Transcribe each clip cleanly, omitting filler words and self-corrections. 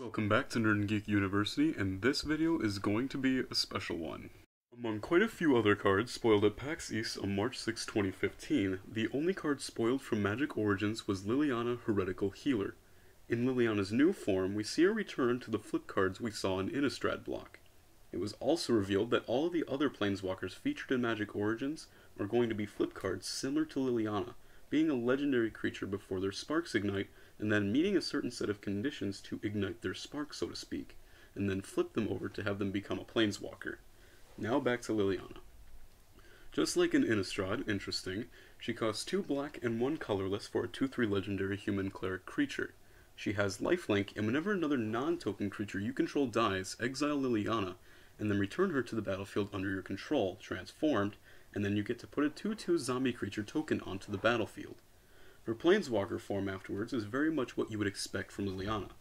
Welcome back to Nerd and Geek University, and this video is going to be a special one. Among quite a few other cards spoiled at PAX East on March 6, 2015, the only card spoiled from Magic Origins was Liliana Heretical Healer. In Liliana's new form, we see a return to the flip cards we saw in Innistrad block. It was also revealed that all of the other Planeswalkers featured in Magic Origins are going to be flip cards similar to Liliana, being a legendary creature before their sparks ignite, and then meeting a certain set of conditions to ignite their spark, so to speak, and then flip them over to have them become a Planeswalker. Now back to Liliana. Just like in Innistrad, interesting, she costs 2 black and 1 colorless for a 2/3 legendary human cleric creature. She has lifelink, and whenever another non-token creature you control dies, exile Liliana, and then return her to the battlefield under your control, transformed, and then you get to put a 2/2 zombie creature token onto the battlefield. Her Planeswalker form afterwards is very much what you would expect from Liliana.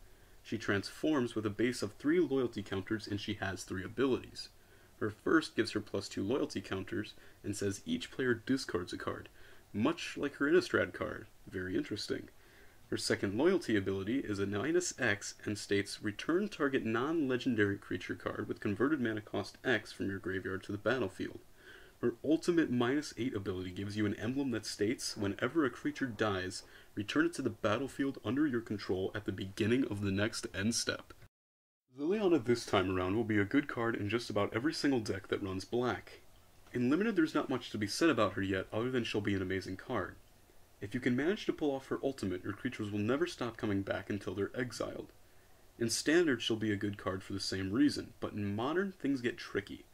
She transforms with a base of 3 loyalty counters, and she has 3 abilities. Her first gives her +2 loyalty counters, and says each player discards a card, much like her Innistrad card. Very interesting. Her second loyalty ability is a -X and states, return target non-legendary creature card with converted mana cost X from your graveyard to the battlefield. Her ultimate -8 ability gives you an emblem that states, whenever a creature dies, return it to the battlefield under your control at the beginning of the next end step. Liliana this time around will be a good card in just about every single deck that runs black. In Limited there's not much to be said about her yet other than she'll be an amazing card. If you can manage to pull off her ultimate, your creatures will never stop coming back until they're exiled. In Standard she'll be a good card for the same reason, but in Modern things get tricky.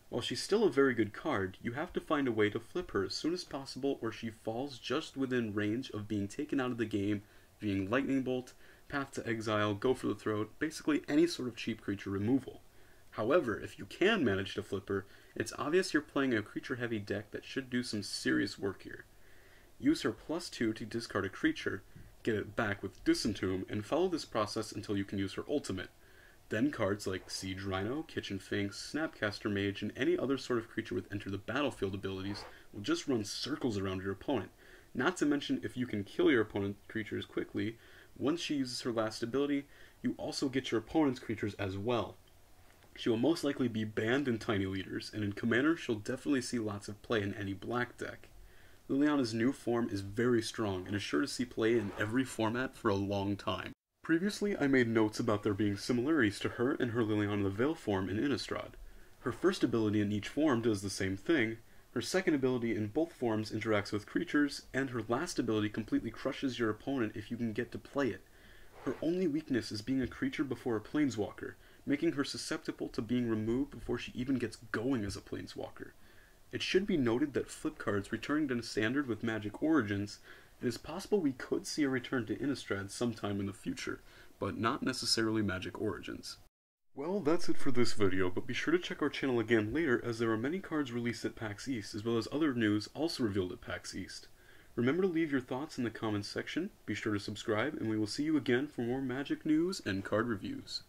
While she's still a very good card, you have to find a way to flip her as soon as possible or she falls just within range of being taken out of the game, being Lightning Bolt, Path to Exile, Go for the Throat, basically any sort of cheap creature removal. However, if you can manage to flip her, it's obvious you're playing a creature-heavy deck that should do some serious work here. Use her +2 to discard a creature, get it back with Disentomb, and follow this process until you can use her ultimate. Then cards like Siege Rhino, Kitchen Finks, Snapcaster Mage, and any other sort of creature with Enter the Battlefield abilities will just run circles around your opponent. Not to mention, if you can kill your opponent's creatures quickly, once she uses her last ability, you also get your opponent's creatures as well. She will most likely be banned in Tiny Leaders, and in Commander she'll definitely see lots of play in any black deck. Liliana's new form is very strong and is sure to see play in every format for a long time. Previously, I made notes about there being similarities to her and her Liliana the Veil form in Innistrad. Her first ability in each form does the same thing, her second ability in both forms interacts with creatures, and her last ability completely crushes your opponent if you can get to play it. Her only weakness is being a creature before a Planeswalker, making her susceptible to being removed before she even gets going as a Planeswalker. It should be noted that flip cards returning to Standard with Magic Origins, it is possible we could see a return to Innistrad sometime in the future, but not necessarily Magic Origins. Well, that's it for this video, but be sure to check our channel again later as there are many cards released at PAX East as well as other news also revealed at PAX East. Remember to leave your thoughts in the comments section, be sure to subscribe, and we will see you again for more Magic news and card reviews.